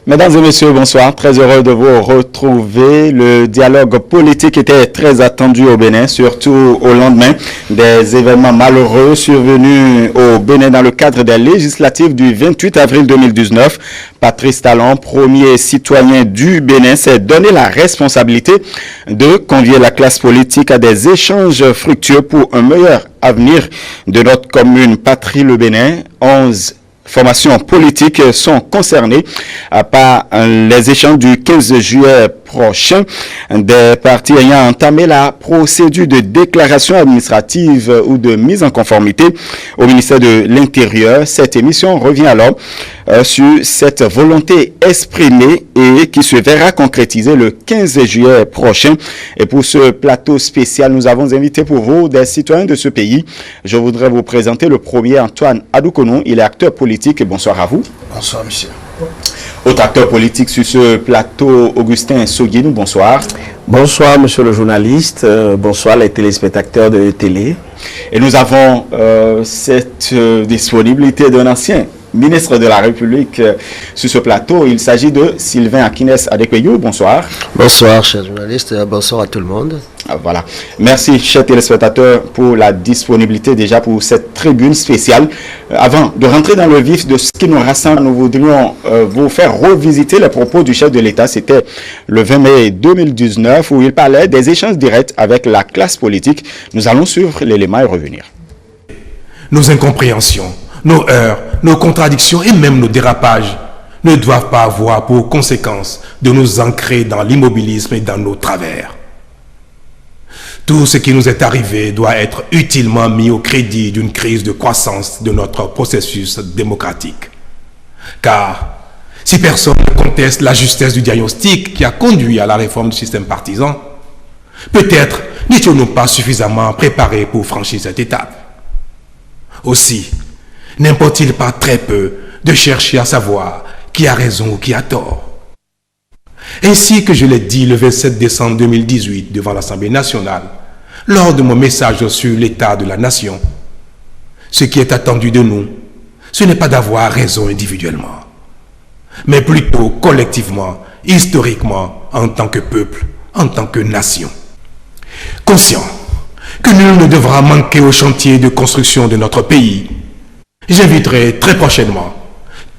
Mesdames et messieurs, bonsoir. Très heureux de vous retrouver. Le dialogue politique était très attendu au Bénin, surtout au lendemain des événements malheureux survenus au Bénin dans le cadre des législatives du 28 avril 2019. Patrice Talon, premier citoyen du Bénin, s'est donné la responsabilité de convier la classe politique à des échanges fructueux pour un meilleur avenir de notre commune patrie, le Bénin. 11 formations politiques sont concernées par les échanges du 15 juillet prochain. Des partis ayant entamé la procédure de déclaration administrative ou de mise en conformité au ministère de l'Intérieur. Cette émission revient alors sur cette volonté exprimée et qui se verra concrétiser le 15 juillet prochain. Et pour ce plateau spécial, nous avons invité pour vous des citoyens de ce pays. Je voudrais vous présenter le premier, Antoine Adoukonou. Il est acteur politique. Bonsoir à vous. Bonsoir, monsieur. Autre acteur politique sur ce plateau, Augustin Soguinou, bonsoir. Bonsoir, monsieur le journaliste. Bonsoir, les téléspectateurs de télé. Et nous avons cette disponibilité d'un ancien ministre de la République sur ce plateau. Il s'agit de Sylvain Akines Adekweyu. Bonsoir. Bonsoir, chers journalistes. Bonsoir à tout le monde. Voilà. Merci, chers téléspectateurs, pour la disponibilité déjà pour cette tribune spéciale. Avant de rentrer dans le vif de ce qui nous rassemble, nous voudrions vous faire revisiter les propos du chef de l'État. C'était le 20 mai 2019 où il parlait des échanges directs avec la classe politique. Nous allons suivre l'élément et revenir. Nos incompréhensions, nos heurts, nos contradictions et même nos dérapages ne doivent pas avoir pour conséquence de nous ancrer dans l'immobilisme et dans nos travers. Tout ce qui nous est arrivé doit être utilement mis au crédit d'une crise de croissance de notre processus démocratique. Car si personne ne conteste la justesse du diagnostic qui a conduit à la réforme du système partisan, peut-être n'étions-nous pas suffisamment préparés pour franchir cette étape. Aussi, n'importe-t-il pas très peu de chercher à savoir qui a raison ou qui a tort. Ainsi que je l'ai dit le 27 décembre 2018 devant l'Assemblée nationale, lors de mon message sur l'état de la nation, ce qui est attendu de nous, ce n'est pas d'avoir raison individuellement, mais plutôt collectivement, historiquement, en tant que peuple, en tant que nation. Conscient que nul ne devra manquer au chantier de construction de notre pays, j'inviterai très prochainement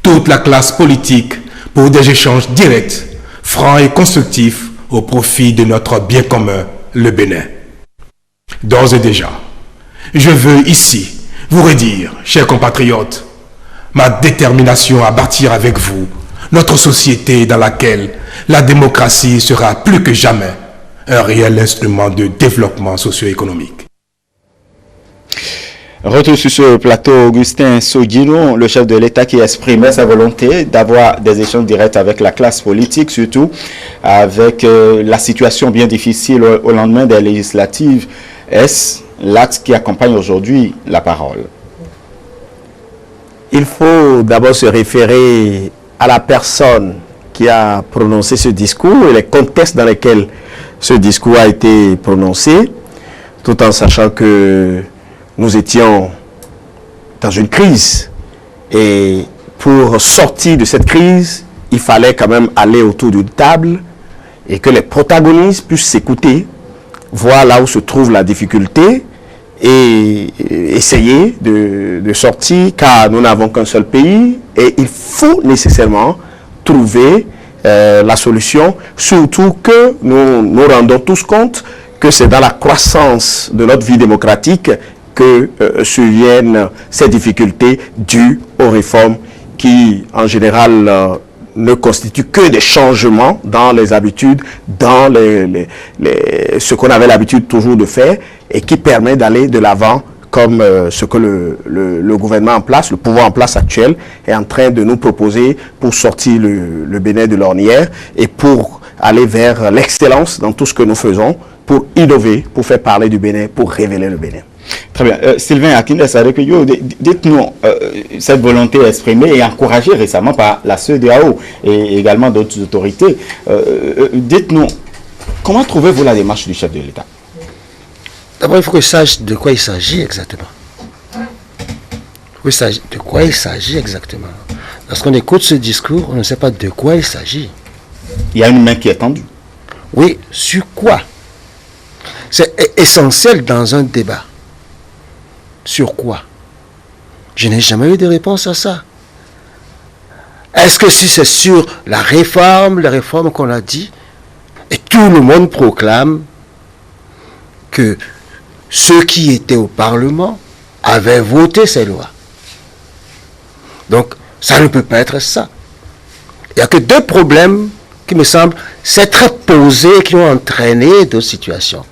toute la classe politique pour des échanges directs, francs et constructifs au profit de notre bien commun, le Bénin. D'ores et déjà, je veux ici vous redire, chers compatriotes, ma détermination à bâtir avec vous notre société dans laquelle la démocratie sera plus que jamais un réel instrument de développement socio-économique. Retour sur ce plateau, Augustin Soguinou, le chef de l'État qui exprimait sa volonté d'avoir des échanges directs avec la classe politique, surtout avec la situation bien difficile au lendemain des législatives. Est-ce l'axe qui accompagne aujourd'hui la parole? Il faut d'abord se référer à la personne qui a prononcé ce discours et les contextes dans lesquels ce discours a été prononcé, tout en sachant que nous étions dans une crise. Et pour sortir de cette crise, il fallait quand même aller autour d'une table et que les protagonistes puissent s'écouter, voir là où se trouve la difficulté et essayer de sortir, car nous n'avons qu'un seul pays et il faut nécessairement trouver la solution, surtout que nous rendons tous compte que c'est dans la croissance de notre vie démocratique que surviennent ces difficultés dues aux réformes qui, en général, ne constituent que des changements dans les habitudes, dans ce qu'on avait l'habitude toujours de faire et qui permet d'aller de l'avant comme ce que le gouvernement en place, le pouvoir en place actuel est en train de nous proposer pour sortir le Bénin de l'ornière et pour aller vers l'excellence dans tout ce que nous faisons, pour innover, pour faire parler du Bénin, pour révéler le Bénin. Très bien. Sylvain Akines Adekweyu, dites-nous cette volonté exprimée et encouragée récemment par la CEDEAO et également d'autres autorités. Dites-nous, comment trouvez-vous la démarche du chef de l'État? D'abord, il faut que je sache de quoi il s'agit exactement. De quoi il s'agit exactement. Lorsqu'on écoute ce discours, on ne sait pas de quoi il s'agit. Il y a une main qui est tendue. Oui, sur quoi? C'est essentiel dans un débat. Sur quoi? Je n'ai jamais eu de réponse à ça. Est-ce que si c'est sur la réforme qu'on a dit, et tout le monde proclame que ceux qui étaient au Parlement avaient voté ces lois. Donc, ça ne peut pas être ça. Il n'y a que deux problèmes qui me semblent s'être posés et qui ont entraîné d'autres situations.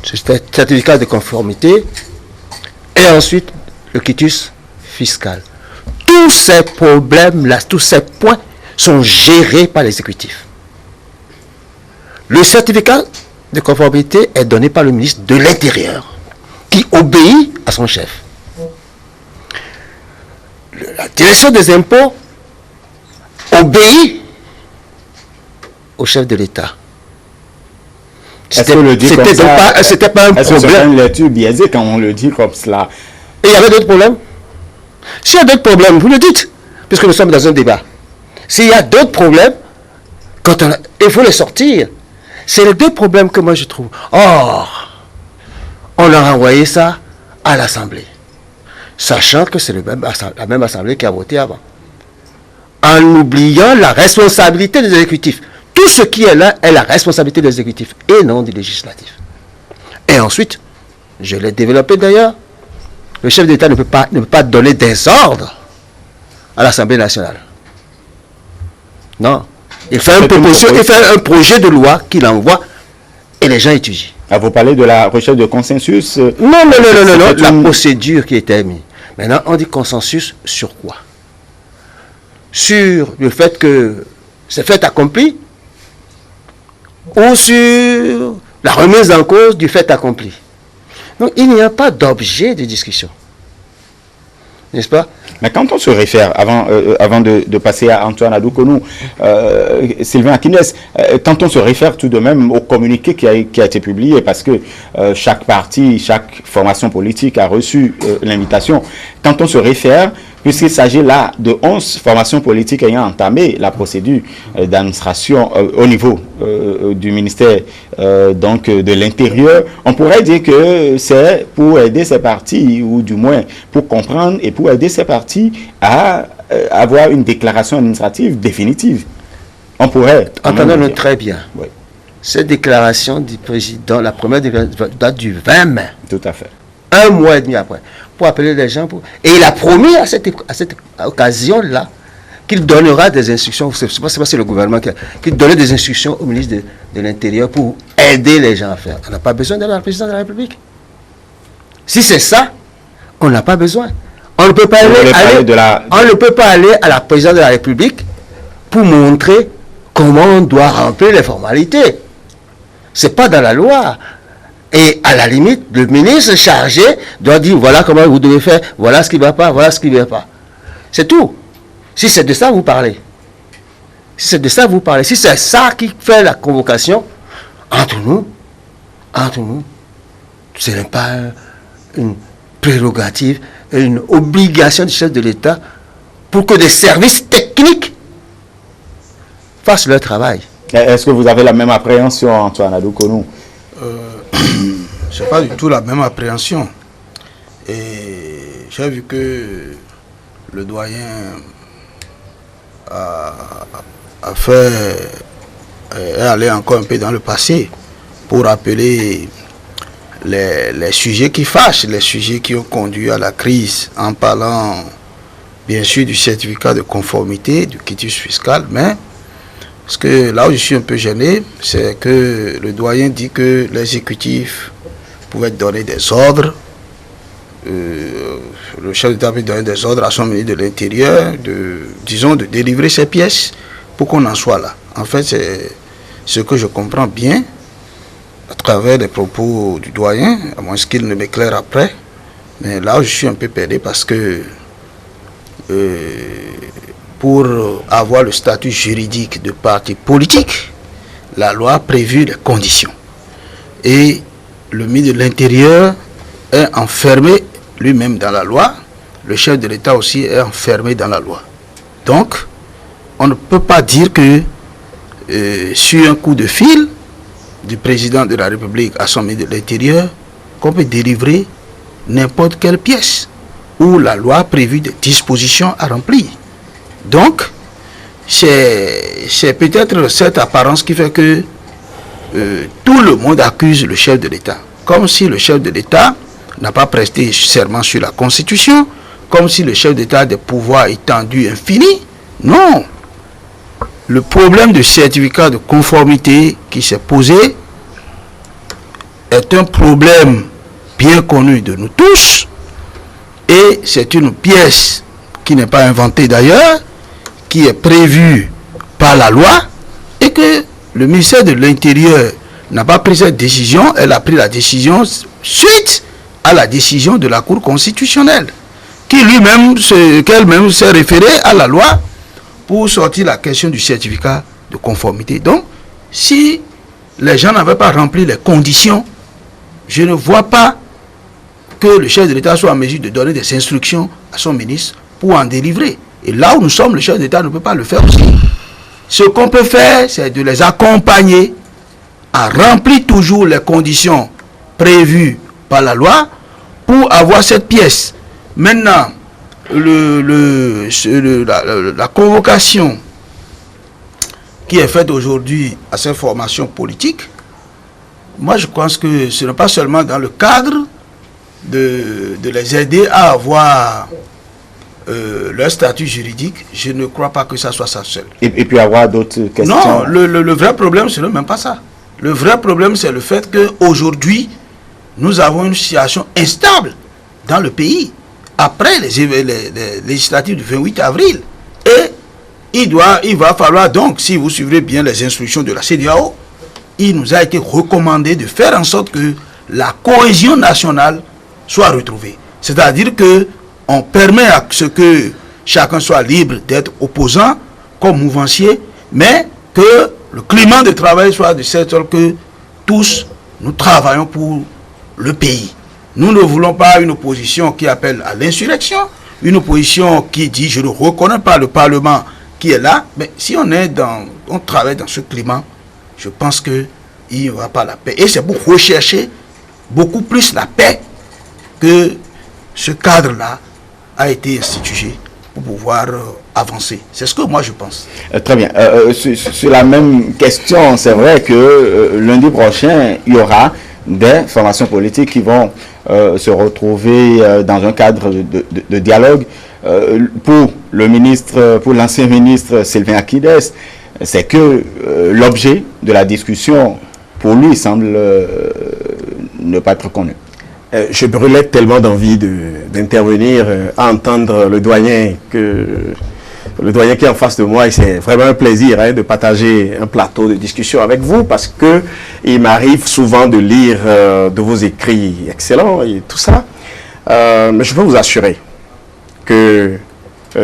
C'est le certificat de conformité et ensuite le quitus fiscal. Tous ces problèmes-là, tous ces points sont gérés par l'exécutif. Le certificat de conformité est donné par le ministre de l'Intérieur, qui obéit à son chef. La direction des impôts obéit au chef de l'État. C'était pas un problème. C'est une lecture biaisée quand on le dit comme cela. Et il y avait d'autres problèmes. S'il y a d'autres problèmes, vous le dites, puisque nous sommes dans un débat. S'il y a d'autres problèmes, il faut les sortir. C'est les deux problèmes que moi je trouve. Or, on a renvoyé ça à l'Assemblée, sachant que c'est la même Assemblée qui a voté avant. En oubliant la responsabilité des exécutifs. Tout ce qui est là est la responsabilité des exécutifs et non du législatif. Et ensuite, je l'ai développé d'ailleurs, le chef d'État ne peut pas donner des ordres à l'Assemblée nationale. Non. Il fait un projet de loi qu'il envoie et les gens étudient. Ah, vous parlez de la recherche de consensus Non, la procédure qui était mise. Maintenant, on dit consensus sur quoi? Sur le fait que c'est fait accompli ou sur la remise en cause du fait accompli. Donc, il n'y a pas d'objet de discussion. N'est-ce pas? Mais quand on se réfère, avant de passer à Antoine Adoukonou, Sylvain Akines, quand on se réfère tout de même au communiqué qui a été publié, parce que chaque parti, chaque formation politique a reçu l'invitation, quand on se réfère, puisqu'il s'agit là de 11 formations politiques ayant entamé la procédure d'administration au niveau du ministère donc de l'Intérieur, on pourrait dire que c'est pour aider ces partis, ou du moins pour comprendre et pour aider ces partis à avoir une déclaration administrative définitive. On pourrait... Entendons-nous très bien. Oui. Cette déclaration du président, la première déclaration date du 20 mai. Tout à fait. Un mois et demi après. Pour appeler les gens. Et il a promis à cette occasion-là qu'il donnera des instructions. Je ne sais pas si c'est le gouvernement qu'il donnait des instructions au ministre de l'Intérieur pour aider les gens à faire. On n'a pas besoin d'aller à la présidence de la République. Si c'est ça, on n'a pas besoin. On ne peut pas aller à la présidence de la République pour montrer comment on doit remplir les formalités. Ce n'est pas dans la loi. Et à la limite, le ministre chargé doit dire voilà comment vous devez faire, voilà ce qui ne va pas, voilà ce qui ne va pas. C'est tout. Si c'est de ça vous parlez, si c'est ça qui fait la convocation, entre nous, ce n'est pas une prérogative, une obligation du chef de l'État pour que des services techniques fassent leur travail. Est-ce que vous avez la même appréhension, Antoine Adoukonou? Je n'ai pas du tout la même appréhension. Et j'ai vu que le doyen est allé encore un peu dans le passé pour rappeler les sujets qui fâchent, les sujets qui ont conduit à la crise, en parlant bien sûr du certificat de conformité, du quitus fiscal, mais parce que là où je suis un peu gêné, c'est que le doyen dit que l'exécutif pouvait donner des ordres, le chef d'État peut donner des ordres à son ministre de l'Intérieur, de délivrer ces pièces pour qu'on en soit là. En fait, c'est ce que je comprends bien à travers les propos du doyen, à moins qu'il ne m'éclaire après. Mais là où je suis un peu perdu parce que pour avoir le statut juridique de parti politique, la loi a prévu les conditions. Et le ministre de l'Intérieur est enfermé lui-même dans la loi, le chef de l'État aussi est enfermé dans la loi. Donc, on ne peut pas dire que sur un coup de fil du président de la République à son ministre de l'Intérieur, qu'on peut délivrer n'importe quelle pièce où la loi a prévu des dispositions à remplir. Donc, c'est peut-être cette apparence qui fait que tout le monde accuse le chef de l'État. Comme si le chef de l'État n'a pas presté serment sur la Constitution, comme si le chef d'État a des pouvoirs étendus infinis. Non. Le problème de certificat de conformité qui s'est posé est un problème bien connu de nous tous, et c'est une pièce qui n'est pas inventée d'ailleurs, qui est prévue par la loi, et que le ministère de l'Intérieur n'a pas pris cette décision, elle a pris la décision suite à la décision de la Cour constitutionnelle, qui qu'elle-même s'est référée à la loi pour sortir la question du certificat de conformité. Donc, si les gens n'avaient pas rempli les conditions, je ne vois pas que le chef de l'État soit en mesure de donner des instructions à son ministre pour en délivrer. Et là où nous sommes, le chef d'État ne peut pas le faire aussi. Ce qu'on peut faire, c'est de les accompagner à remplir toujours les conditions prévues par la loi pour avoir cette pièce. Maintenant, la convocation qui est faite aujourd'hui à cette formation politique, moi je pense que ce n'est pas seulement dans le cadre de les aider à avoir leur statut juridique. Je ne crois pas que ça soit ça seul. Et puis avoir d'autres questions. Non, le vrai problème, ce n'est même pas ça. Le vrai problème, c'est le fait qu'aujourd'hui, nous avons une situation instable dans le pays, après les législatives du 28 avril. Et il va falloir donc, si vous suivrez bien les instructions de la CEDEAO, il nous a été recommandé de faire en sorte que la cohésion nationale soit retrouvée. C'est-à-dire que on permet à ce que chacun soit libre d'être opposant comme mouvancier, mais que le climat de travail soit de cette sorte que tous nous travaillons pour le pays. Nous ne voulons pas une opposition qui appelle à l'insurrection, une opposition qui dit je ne reconnais pas le Parlement qui est là, mais si on travaille dans ce climat, je pense qu'il n'y aura pas la paix. Et c'est pour rechercher beaucoup plus la paix que ce cadre-là a été institué pour pouvoir avancer. C'est ce que moi je pense. Très bien. Sur la même question, c'est vrai que lundi prochain, il y aura des formations politiques qui vont se retrouver dans un cadre de dialogue. Pour l'ancien ministre Sylvain Akides, c'est que l'objet de la discussion, pour lui, semble ne pas être connu. Je brûlais tellement d'envie d'intervenir, à entendre le doyen qui est en face de moi, et c'est vraiment un plaisir de partager un plateau de discussion avec vous, parce que il m'arrive souvent de lire de vos écrits excellents et tout ça, mais je peux vous assurer que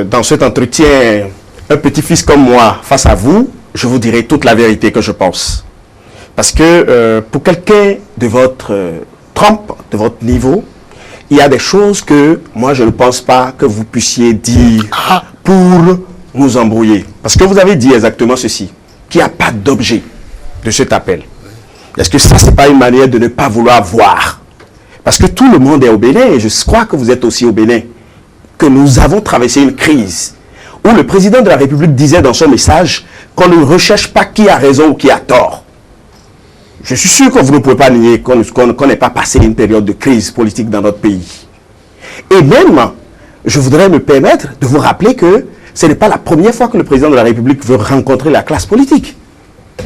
dans cet entretien, un petit-fils comme moi, face à vous, je vous dirai toute la vérité que je pense. Parce que pour quelqu'un de votre trempe, de votre niveau, il y a des choses que moi je ne pense pas que vous puissiez dire pour nous embrouiller. Parce que vous avez dit exactement ceci, qu'il n'y a pas d'objet de cet appel. Est-ce que ça, c'est pas une manière de ne pas vouloir voir? Parce que tout le monde est au Bénin, et je crois que vous êtes aussi au Bénin, que nous avons traversé une crise où le président de la République disait dans son message qu'on ne recherche pas qui a raison ou qui a tort. Je suis sûr que vous ne pouvez pas nier qu'on n'ait pas passé une période de crise politique dans notre pays. Et même, je voudrais me permettre de vous rappeler que ce n'est pas la première fois que le président de la République veut rencontrer la classe politique.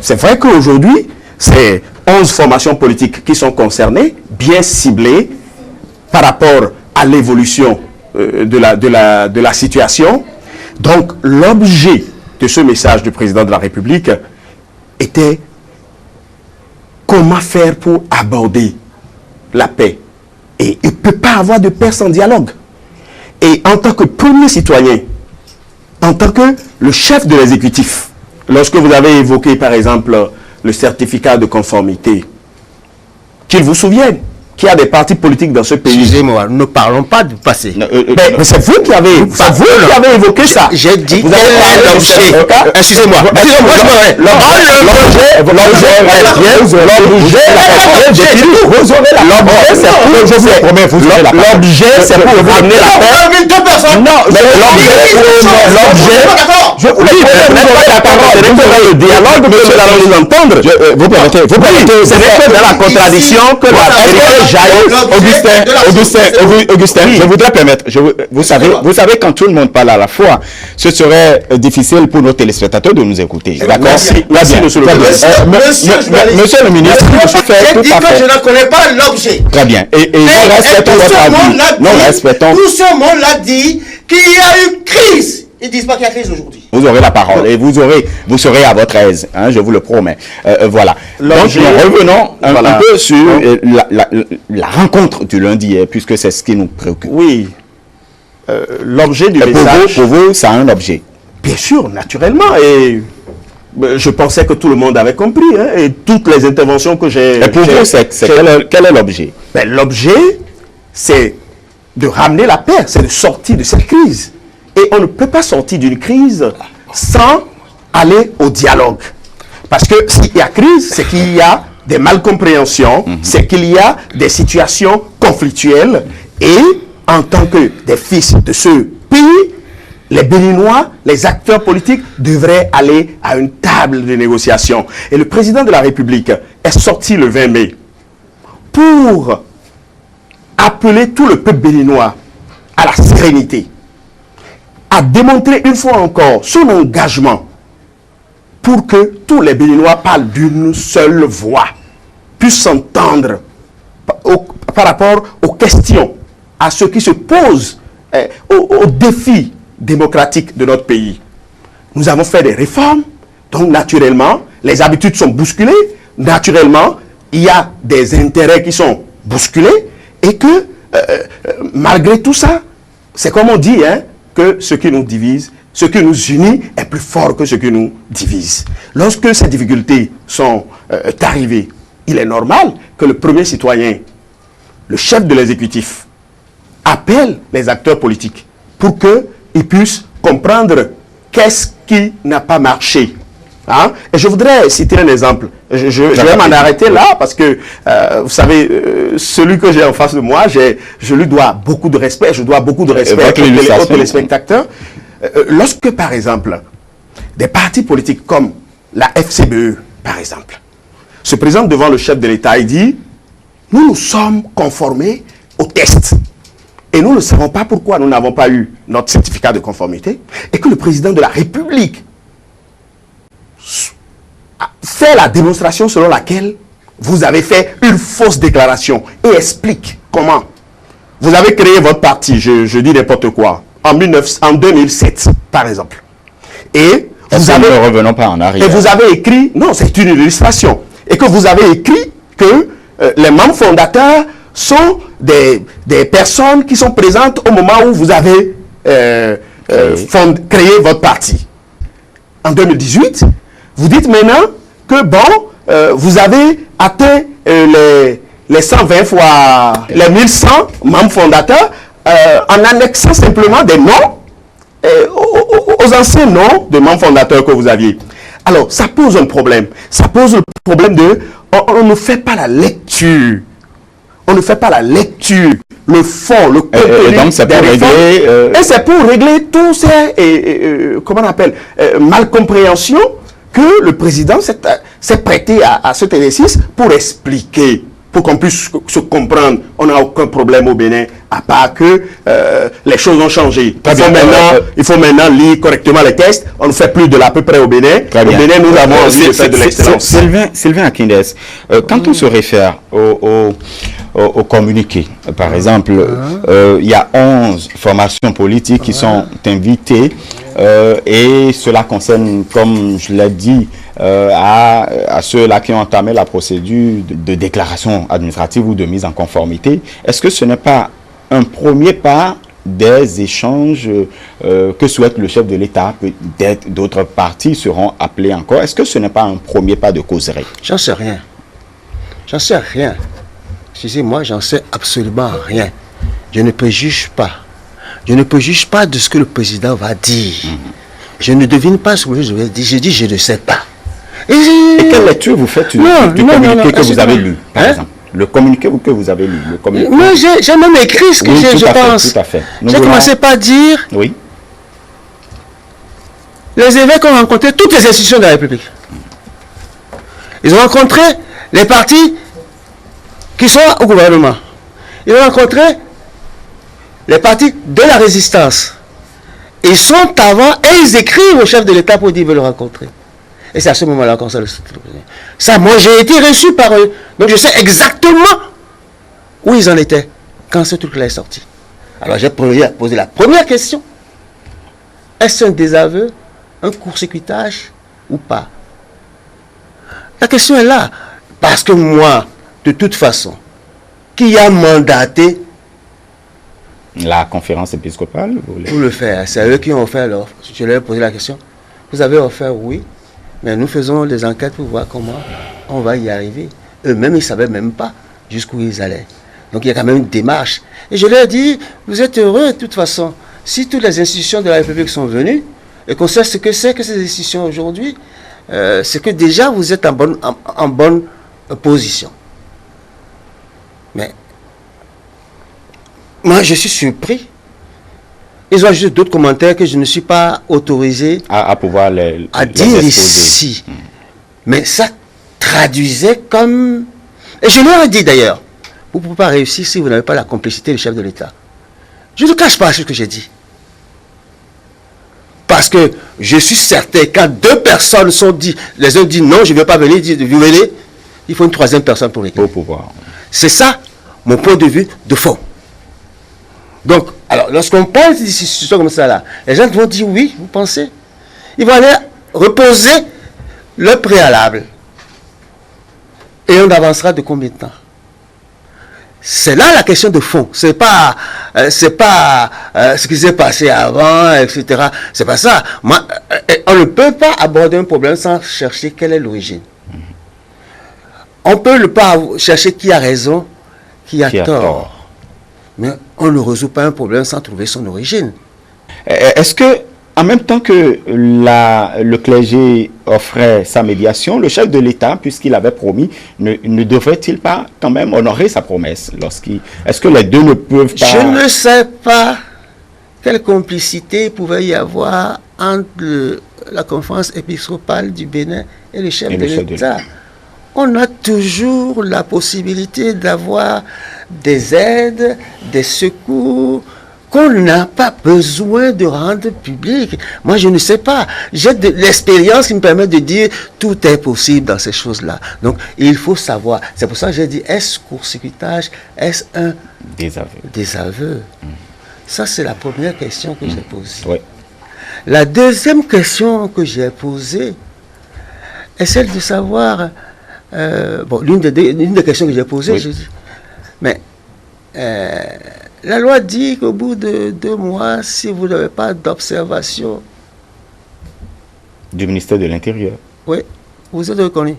C'est vrai qu'aujourd'hui, c'est 11 formations politiques qui sont concernées, bien ciblées par rapport à l'évolution de la situation. Donc, l'objet de ce message du président de la République était comment faire pour aborder la paix. Et il ne peut pas avoir de paix sans dialogue. Et en tant que premier citoyen, en tant que le chef de l'exécutif, lorsque vous avez évoqué par exemple le certificat de conformité, qu'il vous souvienne qu'il y a des partis politiques dans ce pays. Excusez-moi, ne parlons pas du passé. Mais c'est vous qui avez évoqué ça. J'ai dit vous avez l'objet. Excusez-moi. L'objet, c'est pour ramener la paix. Non, je vous le dialogue, nous allons nous entendre. Vous permettez, c'est dans la contradiction que la vérité jaillit. Augustin, je voudrais permettre, vous savez, quand tout le monde parle à la fois, ce serait difficile pour nos téléspectateurs de nous écouter. D'accord? Merci, monsieur le président. Monsieur le ministre, j'ai dit que je ne connais pas l'objet. Très bien. Et nous respectons votre avis. Nous respectons. Tout ce monde l'a dit qu'il y a eu crise. Ils disent pas qu'il y a crise aujourd'hui. Vous aurez la parole et vous serez à votre aise, hein, je vous le promets. Voilà. Donc, revenons un peu sur la rencontre du lundi, puisque c'est ce qui nous préoccupe. Oui. L'objet du message... Pour vous, ça a un objet. Bien sûr, naturellement. Et je pensais que tout le monde avait compris. Hein, et toutes les interventions que j'ai... Et pour vous, quel est l'objet? L'objet, c'est de ramener la paix, c'est de sortir de cette crise. Et on ne peut pas sortir d'une crise sans aller au dialogue. Parce que s'il y a crise, c'est qu'il y a des malcompréhensions, c'est qu'il y a des situations conflictuelles. Et en tant que des fils de ce pays, les Béninois, les acteurs politiques devraient aller à une table de négociation. Et le président de la République est sorti le 20 mai pour appeler tout le peuple béninois à la sérénité, à démontrer une fois encore son engagement pour que tous les Béninois parlent d'une seule voix, puissent s'entendre par rapport aux questions, à ce qui se pose, aux défis démocratiques de notre pays. Nous avons fait des réformes, donc naturellement, les habitudes sont bousculées, naturellement, il y a des intérêts qui sont bousculés, et que malgré tout ça, c'est comme on dit, hein, que ce qui nous divise, ce qui nous unit est plus fort que ce qui nous divise. Lorsque ces difficultés sont arrivées, il est normal que le premier citoyen, le chef de l'exécutif, appelle les acteurs politiques pour qu'ils puissent comprendre qu'est-ce qui n'a pas marché. Hein? Et je voudrais citer un exemple. Je vais m'en arrêter là parce que, vous savez, celui que j'ai en face de moi, je lui dois beaucoup de respect. Je dois beaucoup de respect aux téléspectateurs. Lorsque, par exemple, des partis politiques comme la FCBE, par exemple, se présentent devant le chef de l'État et dit « Nous nous sommes conformés au test. Et nous ne savons pas pourquoi nous n'avons pas eu notre certificat de conformité. » Et que le président de la République fait la démonstration selon laquelle vous avez fait une fausse déclaration et explique comment. Vous avez créé votre parti, je dis n'importe quoi, en 2007, par exemple. Et vous avez, ne revenons pas en arrière. Et vous avez écrit, non, c'est une illustration, et que vous avez écrit que les membres fondateurs sont des personnes qui sont présentes au moment où vous avez créé votre parti. En 2018, vous dites maintenant que bon, vous avez atteint les 120 fois les 1100 membres fondateurs en annexant simplement des noms aux anciens noms de membres fondateurs que vous aviez. Alors, ça pose un problème. Ça pose le problème de on ne fait pas la lecture. On ne fait pas la lecture, le fond, le contenu donc c'est pour régler... Et c'est pour régler tous ces, comment on appelle, malcompréhensions que le président s'est prêté à cet exercice pour expliquer, pour qu'on puisse se comprendre. On n'a aucun problème au Bénin, à part que les choses ont changé. Il faut maintenant lire correctement les textes. On ne fait plus de l'à peu près au Bénin. Au Bénin, nous avons envie de faire de l'excellence. Sylvain Akindes, quand on se réfère au communiqué, par exemple, il y a 11 formations politiques qui sont invitées et cela concerne, comme je l'ai dit, à ceux-là qui ont entamé la procédure de déclaration administrative ou de mise en conformité. Est-ce que ce n'est pas un premier pas des échanges que souhaite le chef de l'État? Peut-être d'autres partis seront appelés encore. Est-ce que ce n'est pas un premier pas de causerie? J'en sais rien. J'en sais rien. Je dis, moi, j'en sais absolument rien. Je ne peux juger pas. Je ne peux juger pas de ce que le président va dire. Je ne devine pas ce que je vais dire. Je dis, je ne sais pas. Et quelle lecture vous faites du communiqué que vous avez lu, par exemple? Le communiqué que vous avez lu. Moi, j'ai même écrit ce que je pense. Tout à fait. J'ai commencé par dire, oui, les évêques ont rencontré toutes les institutions de la République. Ils ont rencontré les partis qui sont au gouvernement. Ils ont rencontré les partis de la résistance. Ils sont avant et ils écrivent au chef de l'État pour dire qu'ils veulent le rencontrer. Et c'est à ce moment-là qu'on s'est le... Ça, moi, j'ai été reçu par eux. Donc, je sais exactement où ils en étaient quand ce truc-là est sorti. Alors, j'ai posé la première question. Est-ce un désaveu, un court-circuitage ou pas? La question est là. Parce que moi, de toute façon, qui a mandaté la conférence épiscopale pour le faire? C'est eux qui ont offert l'offre. Je leur ai posé la question. Vous avez offert, oui. Mais nous faisons des enquêtes pour voir comment on va y arriver. Eux-mêmes, ils ne savaient même pas jusqu'où ils allaient. Donc il y a quand même une démarche. Et je leur ai dit, vous êtes heureux de toute façon. Si toutes les institutions de la République sont venues, et qu'on sait ce que c'est que ces institutions aujourd'hui, c'est que déjà vous êtes en bonne position. Mais moi, je suis surpris. Ils ont juste d'autres commentaires que je ne suis pas autorisé à pouvoir à dire ici. Mais ça traduisait comme... Et je leur ai dit d'ailleurs, vous ne pouvez pas réussir si vous n'avez pas la complicité du chef de l'État. Je ne cache pas ce que j'ai dit. Parce que je suis certain, quand deux personnes sont dit, les uns disent non, je ne vais pas venir, disent vous venez, il faut une troisième personne pour régler. Pour pouvoir. C'est ça, mon point de vue de fond. Donc, alors, lorsqu'on parle d'institutions comme ça, là, les gens vont dire oui, vous pensez? Ils vont aller reposer le préalable. Et on avancera de combien de temps? C'est là la question de fond. C'est pas ce qui s'est passé avant, etc. C'est pas ça. Moi, on ne peut pas aborder un problème sans chercher quelle est l'origine. On ne peut pas chercher qui a raison, qui a tort. Mais on ne résout pas un problème sans trouver son origine. Est-ce que, en même temps que le clergé offrait sa médiation, le chef de l'État, puisqu'il avait promis, ne devrait-il pas quand même honorer sa promesse est-ce que les deux ne peuvent pas... Je ne sais pas quelle complicité pouvait y avoir entre la conférence épiscopale du Bénin et le chef de l'État. On a toujours la possibilité d'avoir des aides, des secours qu'on n'a pas besoin de rendre public. Moi, je ne sais pas. J'ai de l'expérience qui me permet de dire tout est possible dans ces choses-là. Donc, il faut savoir. C'est pour ça que j'ai dit, est-ce court-circuitage? Est-ce un désaveu? Ça, c'est la première question que j'ai posée. Oui. La deuxième question que j'ai posée est celle de savoir... bon, l'une des questions que j'ai posées, oui. je dis, mais la loi dit qu'au bout de 2 mois, si vous n'avez pas d'observation du ministère de l'Intérieur, oui, vous êtes reconnu.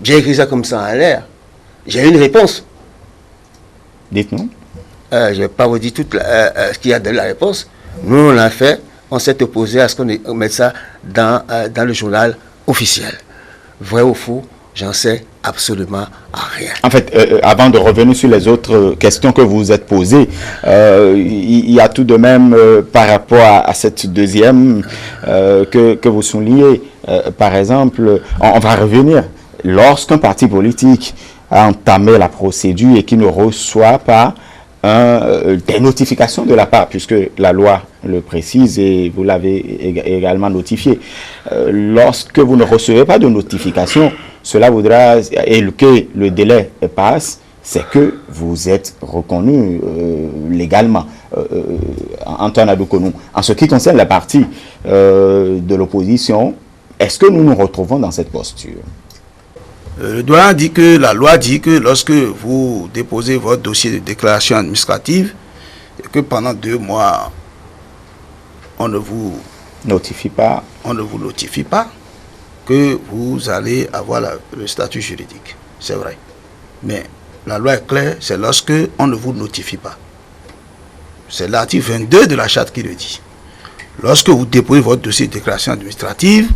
J'ai écrit ça comme ça en l'air. J'ai eu une réponse. Dites-nous. Je ne vais pas vous dire tout ce qu'il y a de la réponse. Nous, on l'a fait. On s'est opposé à ce qu'on mette ça dans le journal officiel. Vrai ou faux, j'en sais absolument rien. En fait, avant de revenir sur les autres questions que vous vous êtes posées, il y a tout de même, par rapport à cette deuxième que vous soulignez, par exemple, on va revenir, lorsqu'un parti politique a entamé la procédure et qui ne reçoit pas des notifications de la part, puisque la loi le précise et vous l'avez également notifié. Lorsque vous ne recevez pas de notification, cela voudra, et que le délai passe, c'est que vous êtes reconnu légalement. Antoine Adoukonou, en ce qui concerne la partie de l'opposition, est-ce que nous nous retrouvons dans cette posture? Le doyen dit que la loi dit que lorsque vous déposez votre dossier de déclaration administrative et que pendant 2 mois on ne vous notifie pas, que vous allez avoir le statut juridique. C'est vrai. Mais la loi est claire, c'est lorsque on ne vous notifie pas. C'est l'article 22 de la charte qui le dit. Lorsque vous déposez votre dossier de déclaration administrative,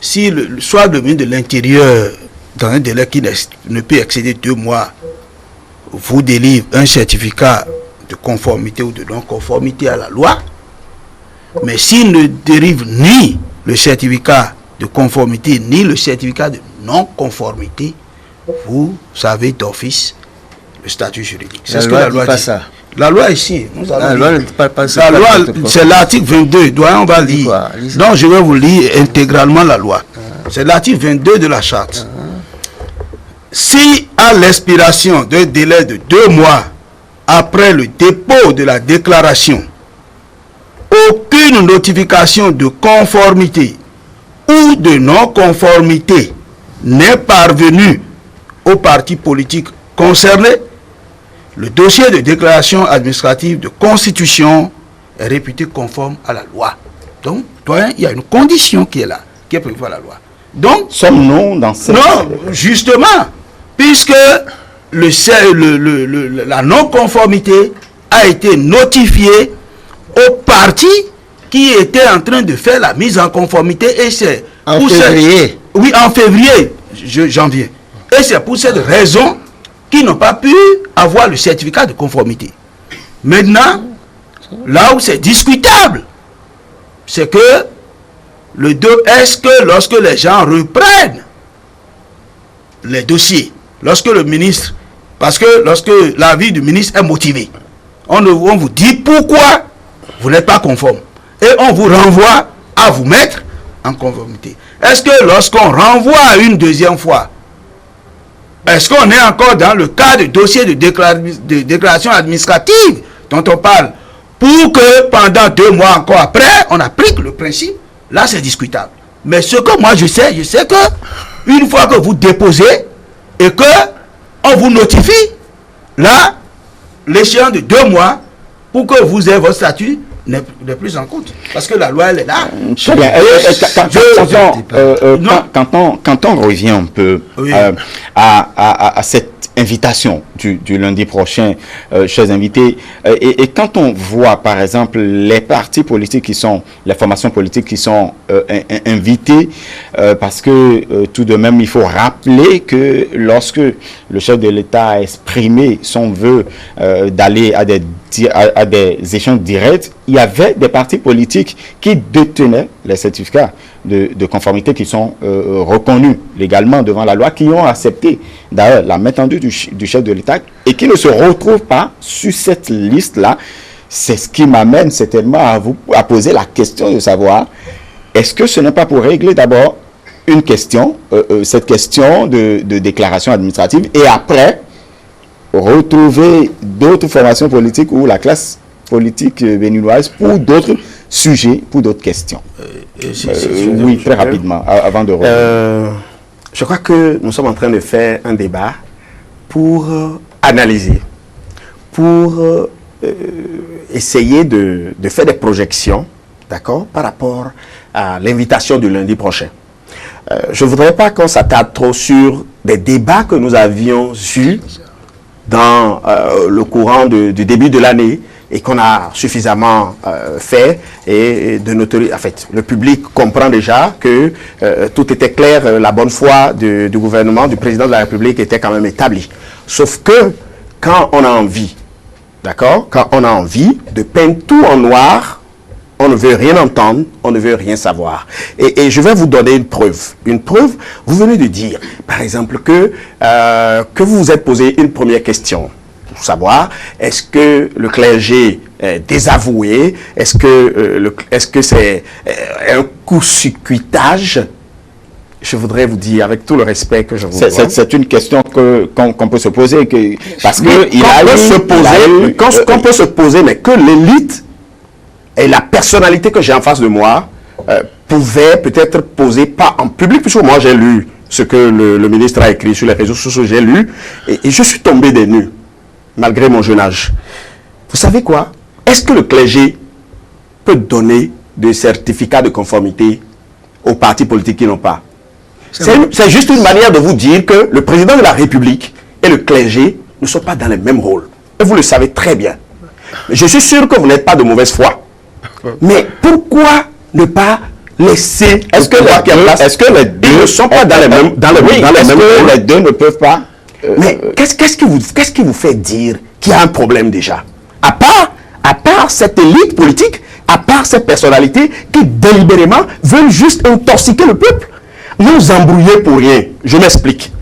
si soit le ministre de l'Intérieur, dans un délai qui ne peut excéder 2 mois, vous délivre un certificat de conformité ou de non-conformité à la loi, mais s'il ne dérive ni le certificat de conformité ni le certificat de non-conformité, vous avez d'office le statut juridique. C'est ce que la loi dit. Ça. La loi ici, La loi ne parle pas ça. la loi, c'est l'article 22. On va lire. Donc je vais vous lire intégralement la loi. C'est l'article 22 de la charte. Si à l'expiration d'un délai de 2 mois après le dépôt de la déclaration, aucune notification de conformité ou de non-conformité n'est parvenue au parti politique concerné, le dossier de déclaration administrative de constitution est réputé conforme à la loi. Donc, il y a une condition qui est là, qui est prévue par la loi. Donc, sommes-nous dans cette... Non, justement, puisque la non-conformité a été notifiée au parti qui était en train de faire la mise en conformité, et c'est en février. Oui, en février, janvier. Et c'est pour cette raison qu'ils n'ont pas pu avoir le certificat de conformité. Maintenant, là où c'est discutable, c'est que est-ce que lorsque les gens reprennent les dossiers, lorsque le ministre, parce que lorsque l'avis du ministre est motivé, on vous dit pourquoi vous n'êtes pas conforme. Et on vous renvoie à vous mettre en conformité. Est-ce que lorsqu'on renvoie une deuxième fois, est-ce qu'on est encore dans le cas de dossier de déclaration administrative dont on parle, pour que pendant 2 mois encore après, on applique le principe? Là, c'est discutable. Mais ce que moi je sais que une fois que vous déposez et que on vous notifie, là, l'échéance de 2 mois pour que vous ayez votre statut n'est plus en compte. Parce que la loi, elle est là. Très bien. Quand on revient un peu oui. à cette invitation du lundi prochain, chers invités, et quand on voit, par exemple, les partis politiques qui sont, les formations politiques qui sont invitées, parce que tout de même, il faut rappeler que lorsque le chef de l'État a exprimé son vœu d'aller à des échanges directs, il y avait des partis politiques qui détenaient les certificats de conformité qui sont reconnus légalement devant la loi, qui ont accepté d'ailleurs la main tendue du chef de l'État et qui ne se retrouvent pas sur cette liste-là. C'est ce qui m'amène certainement à poser la question de savoir, est-ce que ce n'est pas pour régler d'abord une question, cette question de déclaration administrative, et après retrouver d'autres formations politiques ou la classe politique béninoise pour d'autres sujets, pour d'autres questions. Oui, très rapidement, avant de revenir. Je crois que nous sommes en train de faire un débat pour analyser, pour essayer de faire des projections, d'accord, par rapport à l'invitation du lundi prochain. Je ne voudrais pas qu'on s'attarde trop sur des débats que nous avions eus dans le courant du début de l'année et qu'on a suffisamment fait, et de noter, en fait, le public comprend déjà que tout était clair, la bonne foi du gouvernement, du président de la République était quand même établie. Sauf que quand on a envie, d'accord, quand on a envie de peindre tout en noir, on ne veut rien entendre, on ne veut rien savoir. Et je vais vous donner une preuve. Une preuve, vous venez de dire, par exemple, que vous vous êtes posé une première question. Pour savoir, est-ce que le clergé est désavoué? Est-ce que c'est un court-circuitage? Je voudrais vous dire, avec tout le respect que je vous dois. C'est une question qu'on peut se poser. Parce qu'on peut se poser, mais que l'élite et la personnalité que j'ai en face de moi pouvaient peut-être poser, pas en public, puisque moi j'ai lu ce que le ministre a écrit sur les réseaux sociaux, j'ai lu, et je suis tombé des nues, malgré mon jeune âge. Vous savez quoi? Est-ce que le clergé peut donner des certificats de conformité aux partis politiques qui n'ont pas? C'est juste une manière de vous dire que le président de la République et le clergé ne sont pas dans les mêmes rôles. Et vous le savez très bien. Je suis sûr que vous n'êtes pas de mauvaise foi. Mais pourquoi ne pas laisser... Est-ce que les deux ils ne sont pas dans les mêmes rôles? Les deux ne peuvent pas... Mais qu'est-ce qui vous fait dire qu'il y a un problème déjà? À part cette élite politique, à part cette personnalité qui délibérément veulent juste intoxiquer le peuple, nous embrouiller pour rien. Je m'explique.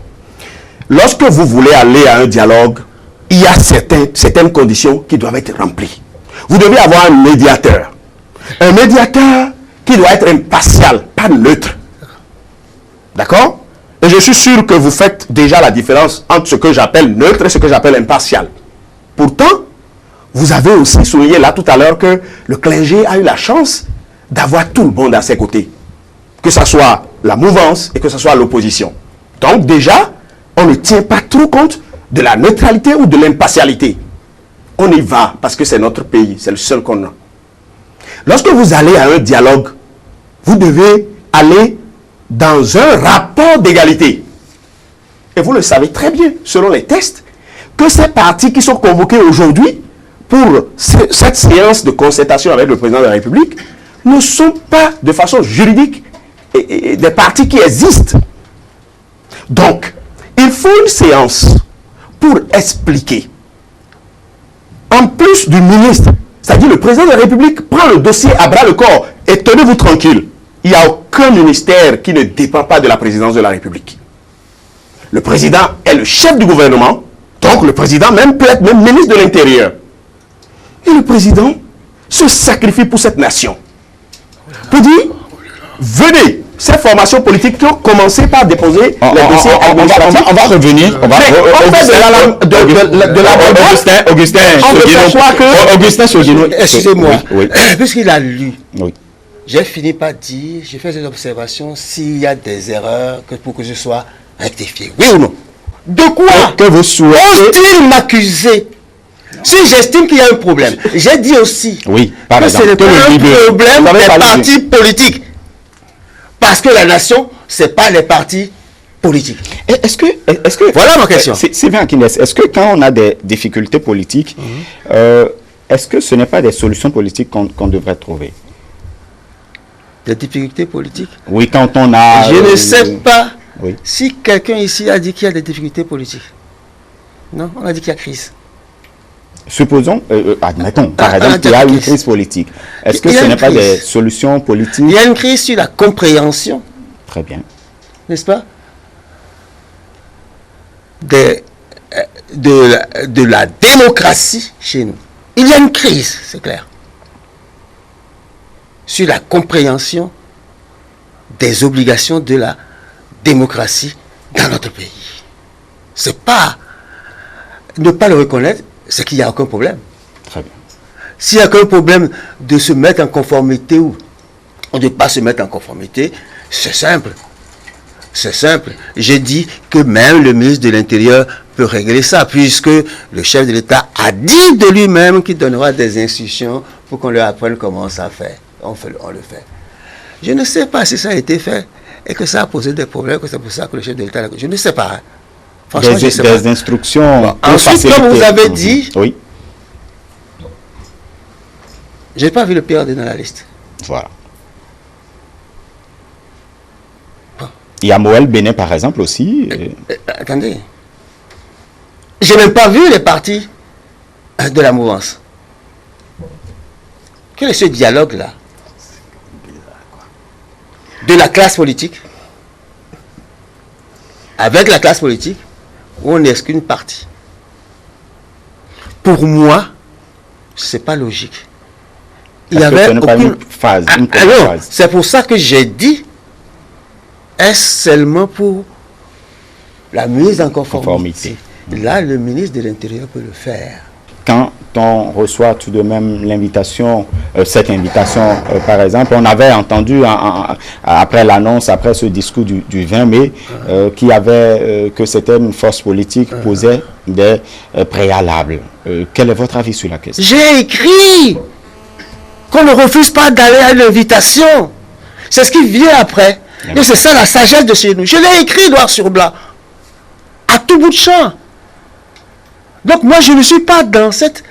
Lorsque vous voulez aller à un dialogue, il y a certaines conditions qui doivent être remplies. Vous devez avoir un médiateur. Un médiateur qui doit être impartial, pas neutre. D'accord? Et je suis sûr que vous faites déjà la différence entre ce que j'appelle neutre et ce que j'appelle impartial. Pourtant, vous avez aussi souligné là tout à l'heure que le clergé a eu la chance d'avoir tout le monde à ses côtés. Que ce soit la mouvance et que ce soit l'opposition. Donc déjà, on ne tient pas trop compte de la neutralité ou de l'impartialité. On y va parce que c'est notre pays, c'est le seul qu'on a. Lorsque vous allez à un dialogue, vous devez aller dans un rapport d'égalité. Et vous le savez très bien, selon les tests, que ces partis qui sont convoqués aujourd'hui pour cette séance de concertation avec le président de la République ne sont pas de façon juridique des partis qui existent. Donc, il faut une séance pour expliquer. En plus du ministre, c'est-à-dire le président de la République prend le dossier à bras le corps et tenez-vous tranquille. Il n'y a aucun ministère qui ne dépend pas de la présidence de la République. Le président est le chef du gouvernement, donc le président même peut être même ministre de l'Intérieur. Et le président se sacrifie pour cette nation. Pour dire, venez, ces formations politiques qui ont commencé par déposer les dossiers administratifs. On va revenir. Augustin Sogino, excusez-moi, oui. puisqu'il a lu, Oui. j'ai fini par dire, j'ai fait des observations, s'il y a des erreurs, pour que je sois rectifié. Oui ou non? De quoi Que vous souhaitez... ose-t-il m'accuser? Si j'estime qu'il y a un problème, j'ai dit aussi Oui, par que exemple, ce n'est pas un problème des partis politiques. Parce que la nation, ce n'est pas les partis politiques. Est-ce que Voilà ma question. Sylvain Akines, est-ce que quand on a des difficultés politiques, est-ce que ce n'est pas des solutions politiques qu'on devrait trouver? Des difficultés politiques? Oui, quand on a... Je ne sais pas oui. si quelqu'un ici a dit qu'il y a des difficultés politiques. Non, on a dit qu'il y a crise. Supposons, admettons, par exemple, qu'il y a une crise politique. Est-ce que ce n'est pas des solutions politiques? Il y a une crise sur la compréhension. Très bien. N'est-ce pas? De la démocratie chez nous. Il y a une crise, c'est clair. Sur la compréhension des obligations de la démocratie dans notre pays. C'est pas ne pas le reconnaître, c'est qu'il n'y a aucun problème. Très bien. S'il n'y a aucun problème de se mettre en conformité ou de ne pas se mettre en conformité, c'est simple. C'est simple. J'ai dit que même le ministre de l'Intérieur peut régler ça, puisque le chef de l'État a dit de lui-même qu'il donnera des instructions pour qu'on lui apprenne comment ça fait. On le fait. Je ne sais pas si ça a été fait et que ça a posé des problèmes, que c'est pour ça que le chef de l'État... Je ne sais pas. Franchement, je ne sais pas. Des instructions... Bon, ensuite, comme vous avez dit... Oui. Je n'ai pas vu le PRD dans la liste. Voilà. Il y a Moël Bénin, par exemple, aussi. Attendez. Je n'ai même pas vu les partis de la mouvance. Quel est ce dialogue-là? De la classe politique avec la classe politique où on n'est qu'une partie. Pour moi, c'est pas logique. Il y avait aucune phase. C'est pour ça que j'ai dit, est-ce seulement pour la mise en conformité? Là, le ministre de l'Intérieur peut le faire. Quand on reçoit tout de même l'invitation, cette invitation, par exemple, on avait entendu après l'annonce, après ce discours du 20 mai, que c'était une force politique posait des préalables. Quel est votre avis sur la question? J'ai écrit qu'on ne refuse pas d'aller à l'invitation. C'est ce qui vient après. Et c'est ça la sagesse de chez nous. Je l'ai écrit noir sur blanc, à tout bout de champ. Donc moi, je ne suis pas dans cette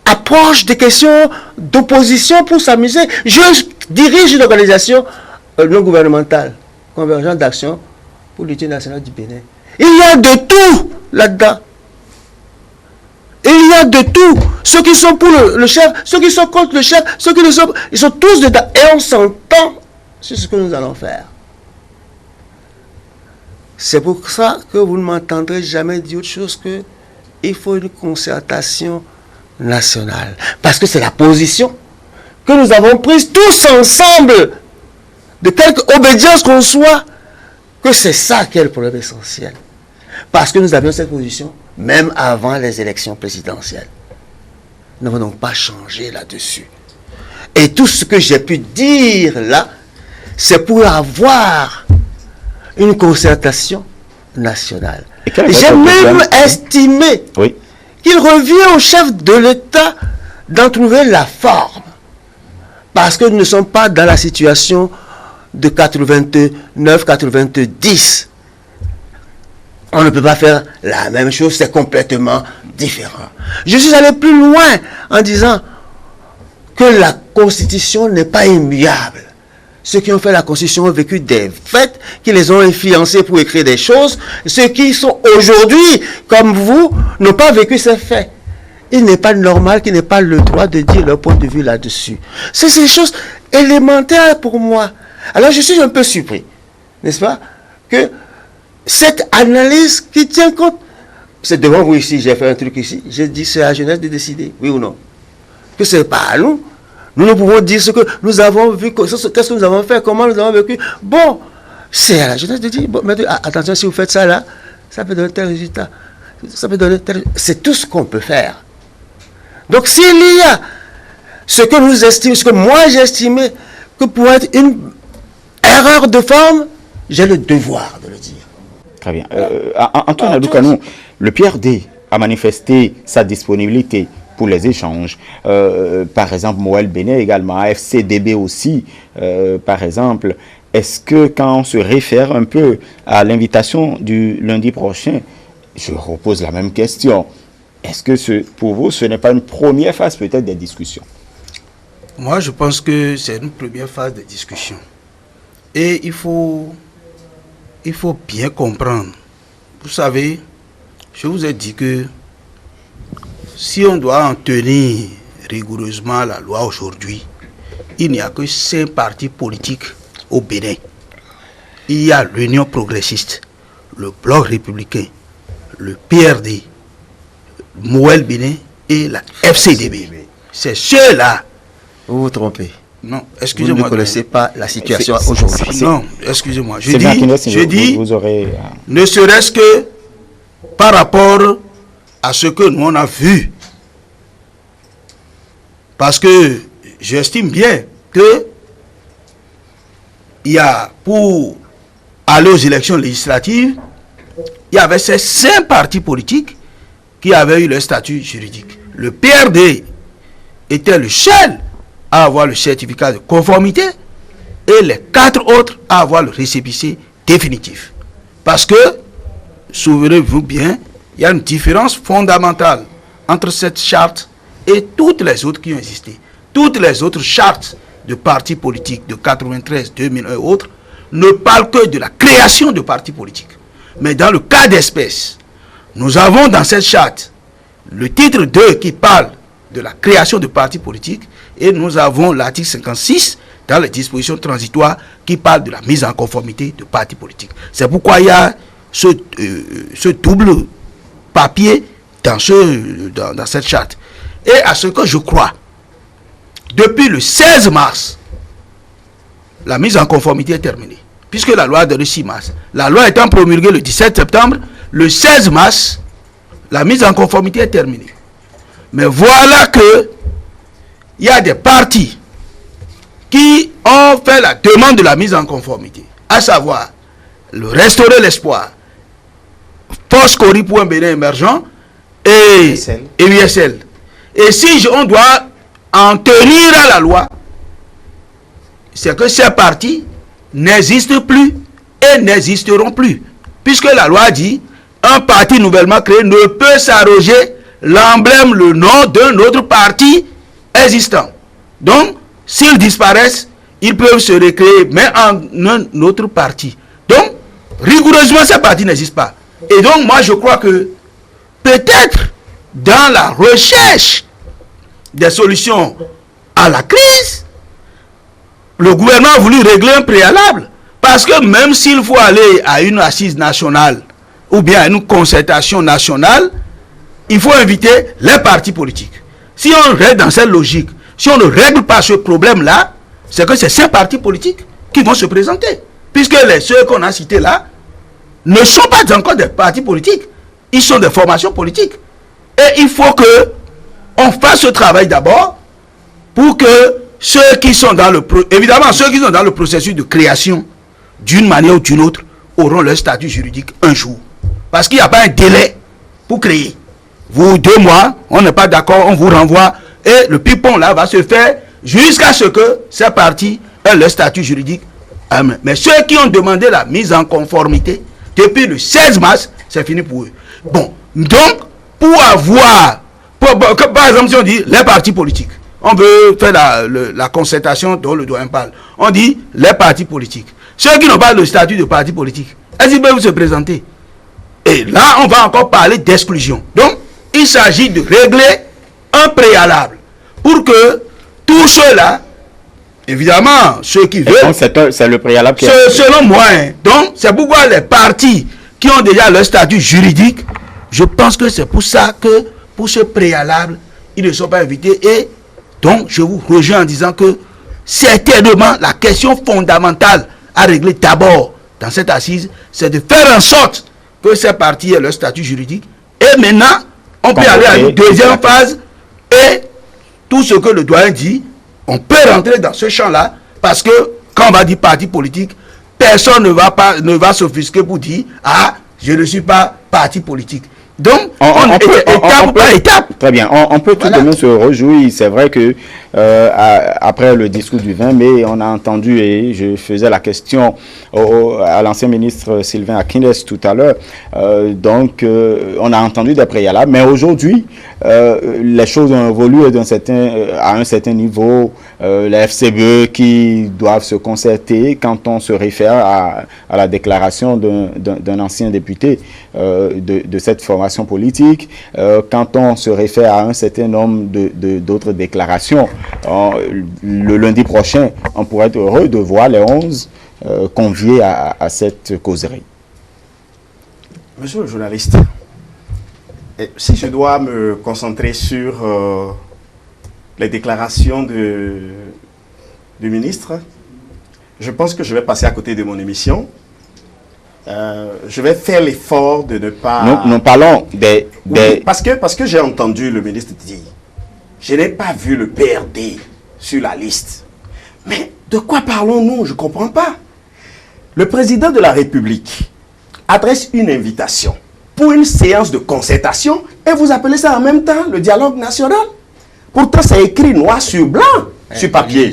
approche des questions d'opposition pour s'amuser. Je dirige une organisation non gouvernementale, Convergence d'action pour l'unité nationale du Bénin. Il y a de tout là-dedans. Il y a de tout. Ceux qui sont pour le chef, ceux qui sont contre le chef, ceux qui ne sont pas, ils sont tous dedans. Et on s'entend sur ce que nous allons faire. C'est pour ça que vous ne m'entendrez jamais dire autre chose que il faut une concertation nationale. Parce que c'est la position que nous avons prise tous ensemble, de quelque obédience qu'on soit, que c'est ça qui est le problème essentiel. Parce que nous avions cette position même avant les élections présidentielles. Nous n'avons donc pas changé là-dessus. Et tout ce que j'ai pu dire là, c'est pour avoir une concertation nationale. J'ai même estimé qu'il revient au chef de l'État d'en trouver la forme. Parce que nous ne sommes pas dans la situation de 89-90. On ne peut pas faire la même chose, c'est complètement différent. Je suis allé plus loin en disant que la Constitution n'est pas immuable. Ceux qui ont fait la Constitution ont vécu des faits qui les ont influencés pour écrire des choses. Ceux qui sont aujourd'hui, comme vous, n'ont pas vécu ces faits. Il n'est pas normal qu'ils n'aient pas le droit de dire leur point de vue là-dessus. C'est des choses élémentaires pour moi. Alors je suis un peu surpris, n'est-ce pas, que cette analyse qui tient compte, c'est devant vous ici, j'ai fait un truc ici, j'ai dit c'est à la jeunesse de décider, oui ou non. Que c'est pas à nous. Nous pouvons dire ce que nous avons vu, qu'est-ce que nous avons fait, comment nous avons vécu. Bon, c'est à la jeunesse de dire, bon, mais attention, si vous faites ça là, ça peut donner tel résultat. Ça peut donner tel... C'est tout ce qu'on peut faire. Donc s'il y a ce que nous estimons, ce que moi j'estimais que pour être une erreur de forme, j'ai le devoir de le dire. Très bien. Antoine Adoukanou, le PRD a manifesté sa disponibilité pour les échanges. Par exemple, Moël Bénin également, FCDB aussi, par exemple. Est-ce que quand on se réfère un peu à l'invitation du lundi prochain, je repose la même question. Est-ce que pour vous, ce n'est pas une première phase peut-être des discussions? Moi, je pense que c'est une première phase de discussion. Et il faut bien comprendre. Vous savez, je vous ai dit que si on doit en tenir rigoureusement la loi aujourd'hui, il n'y a que 5 partis politiques au Bénin. Il y a l'Union progressiste, le Bloc républicain, le PRD, Moël Bénin et la FCDB. C'est ceux-là. Vous vous trompez. Non, excusez-moi. Vous ne connaissez pas la situation aujourd'hui. Non, excusez-moi. Je dis, vous aurez... ne serait-ce que par rapport à ce que nous on a vu. Parce que j'estime bien que il y a, pour aller aux élections législatives, il y avait ces 5 partis politiques qui avaient eu leur statut juridique. Le PRD était le seul à avoir le certificat de conformité et les 4 autres à avoir le récépissé définitif. Parce que, souvenez-vous bien, il y a une différence fondamentale entre cette charte et toutes les autres qui ont existé. Toutes les autres chartes de partis politiques de 93, 2001 et autres ne parlent que de la création de partis politiques. Mais dans le cas d'espèce, nous avons dans cette charte le titre 2 qui parle de la création de partis politiques et nous avons l'article 56 dans les dispositions transitoires qui parle de la mise en conformité de partis politiques. C'est pourquoi il y a ce double papier dans cette charte. Et à ce que je crois, depuis le 16 mars, la mise en conformité est terminée. Puisque la loi est de le 6 mars. La loi étant promulguée le 17 septembre, le 16 mars, la mise en conformité est terminée. Mais voilà que il y a des partis qui ont fait la demande de la mise en conformité, à savoir le Restaurer l'Espoir, Force Cori pour un Bénin émergent et USL. Et si on doit en tenir à la loi, c'est que ces partis n'existent plus et n'existeront plus. Puisque la loi dit, un parti nouvellement créé ne peut s'arroger l'emblème, le nom d'un autre parti existant. Donc, s'ils disparaissent, ils peuvent se recréer, mais en un autre parti. Donc, rigoureusement, ces partis n'existent pas. Et donc, moi, je crois que peut-être dans la recherche des solutions à la crise, le gouvernement a voulu régler un préalable. Parce que même s'il faut aller à une assise nationale ou bien à une concertation nationale, il faut inviter les partis politiques. Si on reste dans cette logique, si on ne règle pas ce problème-là, c'est que c'est ces partis politiques qui vont se présenter. Puisque ceux qu'on a cités là ne sont pas encore des partis politiques. Ils sont des formations politiques. Et il faut que on fasse ce travail d'abord pour que ceux qui sont dans évidemment, ceux qui sont dans le processus de création, d'une manière ou d'une autre, auront leur statut juridique un jour. Parce qu'il n'y a pas un délai pour créer. Vous, 2 mois, on n'est pas d'accord, on vous renvoie. Et le ping-pong là va se faire jusqu'à ce que ces partis aient leur statut juridique. Mais ceux qui ont demandé la mise en conformité, depuis le 16 mars, c'est fini pour eux. Bon, donc, pour avoir, par exemple, si on dit les partis politiques, on veut faire la concertation dont le doyen parle. On dit les partis politiques. Ceux qui n'ont pas le statut de parti politique, est-ce qu'ils peuvent se présenter? Et là, on va encore parler d'exclusion. Donc, il s'agit de régler un préalable pour que tous ceux-là, évidemment, ceux qui veulent... Donc, c'est le préalable qui selon moi, hein, donc, c'est pourquoi les partis qui ont déjà leur statut juridique, je pense que c'est pour ça que, pour ce préalable, ils ne sont pas invités. Et donc, je vous rejoins en disant que, certainement, la question fondamentale à régler d'abord dans cette assise, c'est de faire en sorte que ces partis aient leur statut juridique. Et maintenant, on peut aller à une deuxième phase et tout ce que le doyen dit, on peut rentrer dans ce champ-là parce que quand on va dire parti politique, personne ne va s'offusquer pour dire « Ah, je ne suis pas parti politique ». Donc, on peut, étape par étape. Très bien. On peut tout de même se réjouir. C'est vrai que après le discours du 20 mai, on a entendu, et je faisais la question à l'ancien ministre Sylvain Akindès tout à l'heure, on a entendu des préalables, mais aujourd'hui, les choses ont évolué à un certain niveau. Les FCBE qui doivent se concerter quand on se réfère à la déclaration d'un ancien député de cette formation politique, quand on se réfère à un certain nombre d'autres déclarations. Le lundi prochain, on pourrait être heureux de voir les 11 conviés à cette causerie. Monsieur le journaliste, si je dois me concentrer sur les déclarations du ministre, je pense que je vais passer à côté de mon émission. Je vais faire l'effort de ne pas... Nous parlons des... Oui, parce que j'ai entendu le ministre dire, je n'ai pas vu le PRD sur la liste. Mais de quoi parlons-nous? Je ne comprends pas. Le président de la République adresse une invitation pour une séance de concertation et vous appelez ça en même temps le dialogue national. Pourtant, c'est écrit noir sur blanc, sur papier.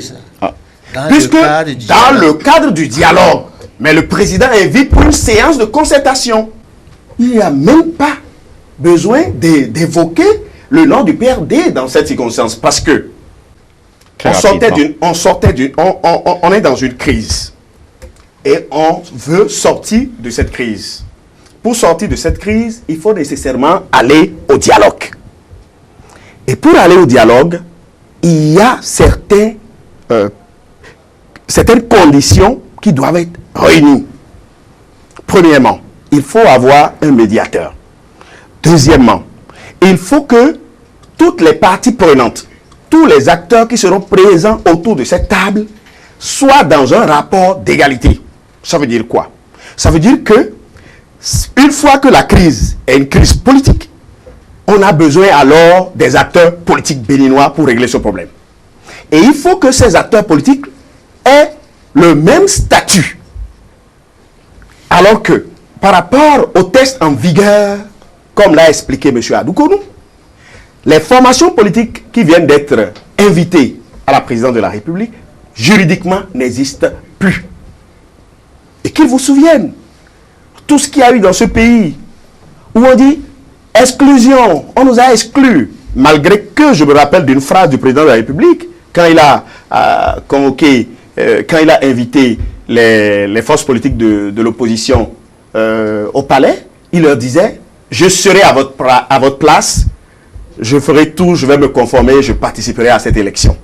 Puisque dans le cadre du dialogue, mais le président invite pour une séance de concertation. Il n'y a même pas besoin d'évoquer le nom du PRD dans cette circonstance. Parce que on est dans une crise. Et on veut sortir de cette crise. Pour sortir de cette crise, il faut nécessairement aller au dialogue. Et pour aller au dialogue, il y a certaines conditions qui doivent être réunies. Premièrement, il faut avoir un médiateur. Deuxièmement, il faut que toutes les parties prenantes, tous les acteurs qui seront présents autour de cette table soient dans un rapport d'égalité. Ça veut dire quoi? Ça veut dire que, une fois que la crise est une crise politique, on a besoin alors des acteurs politiques béninois pour régler ce problème. Et il faut que ces acteurs politiques aient le même statut. Alors que, par rapport aux tests en vigueur, comme l'a expliqué M. Adoukonou, les formations politiques qui viennent d'être invitées à la présidence de la République, juridiquement, n'existent plus. et qu'ils vous souviennent tout ce qu'il y a eu dans ce pays où on dit exclusion, on nous a exclus, malgré que je me rappelle d'une phrase du président de la République quand il a convoqué, quand il a invité les forces politiques de l'opposition au palais. Il leur disait: je serai à votre place, je ferai tout, je vais me conformer, je participerai à cette élection.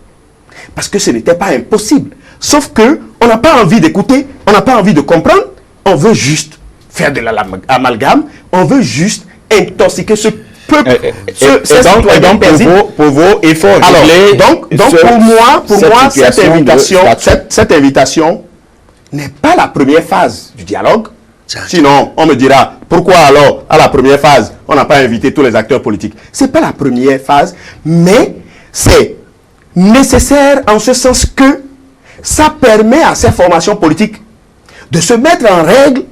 Parce que ce n'était pas impossible. Sauf que on n'a pas envie d'écouter, on n'a pas envie de comprendre, on veut juste faire de l'amalgame, on veut juste intoxiquer ce peuple. Et donc pour vous, il faut régler. Donc pour moi, cette invitation n'est pas la première phase du dialogue. Sinon, on me dira, pourquoi alors, à la première phase, on n'a pas invité tous les acteurs politiques? Ce n'est pas la première phase, mais c'est nécessaire en ce sens que ça permet à ces formations politiques de se mettre en règle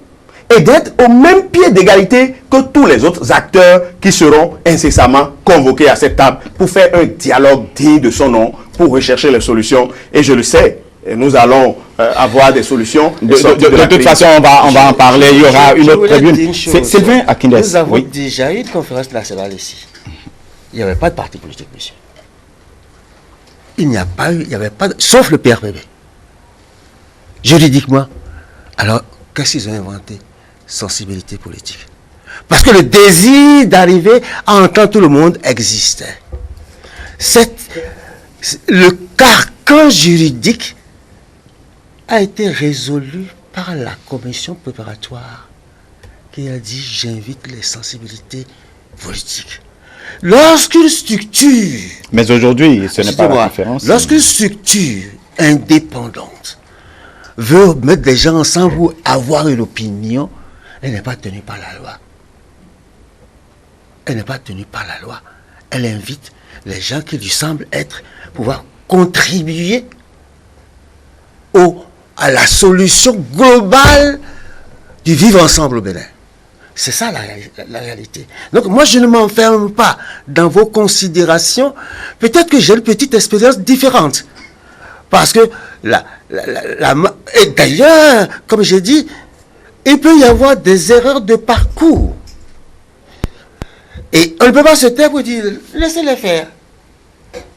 et d'être au même pied d'égalité que tous les autres acteurs qui seront incessamment convoqués à cette table pour faire un dialogue digne de son nom, pour rechercher les solutions. Et je le sais, nous allons avoir des solutions. De toute façon, on va en parler. Il y aura une autre tribune. Sylvain Akindes. Nous avons déjà eu une conférence nationale ici. Il n'y avait pas de parti politique, monsieur. Il n'y avait pas sauf le PRPB. Juridiquement. Alors, qu'est-ce qu'ils ont inventé? Sensibilité politique. Parce que le désir d'arriver à entendre tout le monde existait. Le carcan juridique a été résolu par la commission préparatoire qui a dit: j'invite les sensibilités politiques. Lorsqu'une structure... Mais aujourd'hui, ce n'est pas la différence. Lorsqu'une structure indépendante veut mettre des gens ensemble pour avoir une opinion, elle n'est pas tenue par la loi. Elle n'est pas tenue par la loi. Elle invite les gens qui lui semblent pouvoir contribuer à la solution globale du vivre ensemble au Bénin. C'est ça la réalité. Donc moi je ne m'enferme pas dans vos considérations. Peut-être que j'ai une petite expérience différente. Parce que et d'ailleurs, comme j'ai dit, il peut y avoir des erreurs de parcours. Et on ne peut pas se taire pour dire laissez-les faire.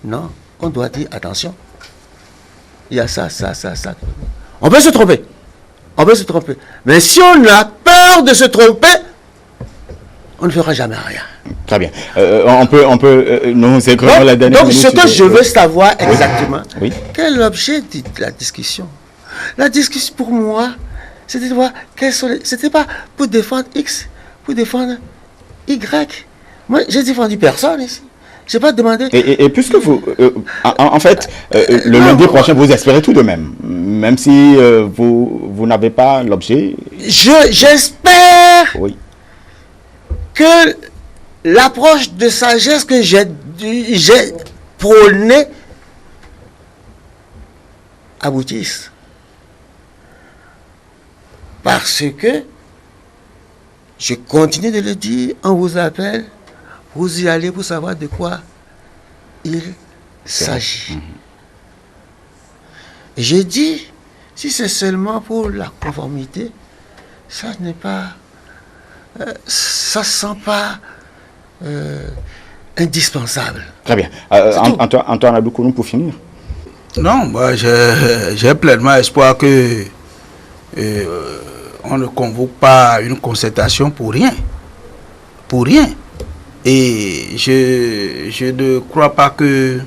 Non, on doit dire attention. Il y a ça. On peut se tromper. Mais si on a peur de se tromper, on ne fera jamais rien. Très bien. On peut nous écrire la dernière minute. Donc, ce que je veux savoir exactement, oui. Quel est l'objet de la discussion? La discussion, pour moi, c'était de voir quels sont les... C'était pas pour défendre X, pour défendre Y. Moi, j'ai défendu personne ici. Je n'ai pas demandé... Et puisque vous... en fait, le lundi prochain, vous espérez tout de même si vous n'avez pas l'objet... J'espère que l'approche de sagesse que j'ai prônée aboutisse. Parce que, je continue de le dire, on vous appelle, vous y allez pour savoir de quoi il s'agit. Et j'ai dit, si c'est seulement pour la conformité, ça n'est pas... ça ne sent pas indispensable. Très bien. Antoine Adoukourou, pour finir. Non, moi j'ai pleinement espoir que on ne convoque pas une concertation pour rien. Pour rien. Et je ne crois pas que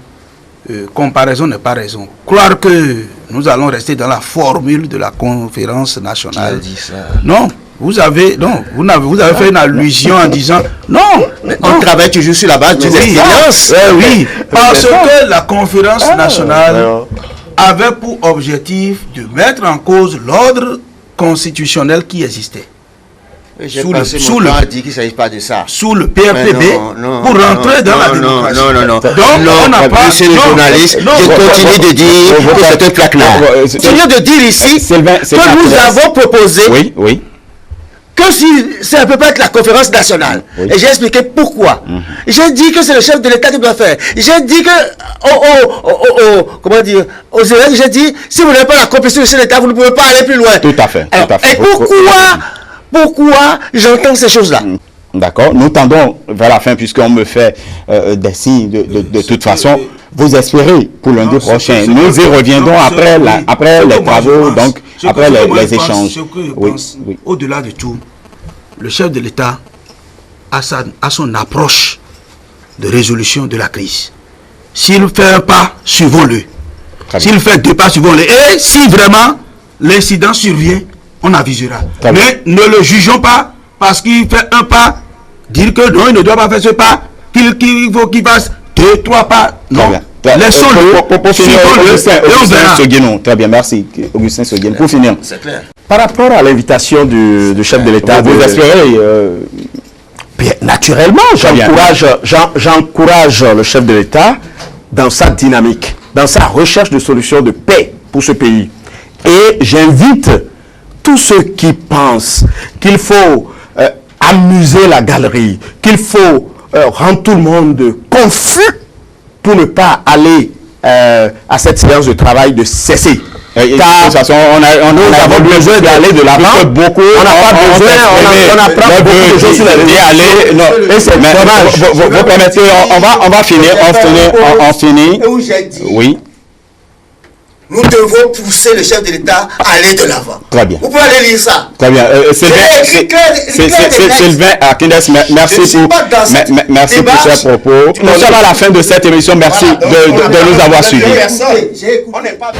comparaison n'est pas raison. Croire que nous allons rester dans la formule de la conférence nationale. Qui a dit ça? Non. Vous avez fait une allusion en disant non. On travaille toujours sur la base des expériences. Oui, parce que la conférence nationale avait pour objectif de mettre en cause l'ordre constitutionnel qui existait. Sous le dit qu'il ne s'agit pas de ça. Sous le PRPB pour rentrer dans la démocratie. Non. Donc on n'a pas... Monsieur le journaliste, je continue de dire que c'est un plaquenard. C'est mieux de dire ici que nous avons proposé que si ça ne peut pas être la conférence nationale. Oui. Et j'ai expliqué pourquoi. J'ai dit que c'est le chef de l'État qui doit faire. J'ai dit que, comment dire, aux élèves, j'ai dit, si vous n'avez pas la compétence du chef de l'État, vous ne pouvez pas aller plus loin. Tout à fait. Alors, tout à fait. et pourquoi j'entends ces choses-là? D'accord. Nous tendons vers la fin puisqu'on me fait des signes de toute façon. Vous espérez pour lundi prochain. Nous y reviendrons après les travaux, donc après les échanges. Oui. Au-delà de tout, le chef de l'État a son approche de résolution de la crise. S'il fait un pas, suivons-le. S'il fait 2 pas, suivons-le. Et si vraiment l'incident survient, on avisera. Mais ne le jugeons pas parce qu'il fait un pas, dire que non, il ne doit pas faire ce pas, qu'il faut qu'il fasse 2, 3 pas. Non. Laissons-le. Pour finir, Augustin Soguénon. Très bien, merci. Augustin Soguénon. Pour finir. C'est clair. Par rapport à l'invitation du chef de l'État, Vous espérez bien, naturellement, j'encourage le chef de l'État dans sa dynamique, dans sa recherche de solutions de paix pour ce pays. Et j'invite tous ceux qui pensent qu'il faut amuser la galerie, qu'il faut rendre tout le monde confus pour ne pas aller à cette séance de travail de cesser. Car de toute façon, nous avons besoin d'aller de l'avant. On n'a pas besoin, on apprend beaucoup de choses sur la réalité. Et c'est dommage. Vous permettez, on va finir, on finit. Et où j'ai dit, oui. Nous devons pousser le chef de l'État à aller de l'avant. Très bien. Vous pouvez aller lire ça. Très bien. Sylvain Akindes, merci pour ces propos. Nous sommes à la fin de cette émission. Merci de nous avoir suivis. On n'est pas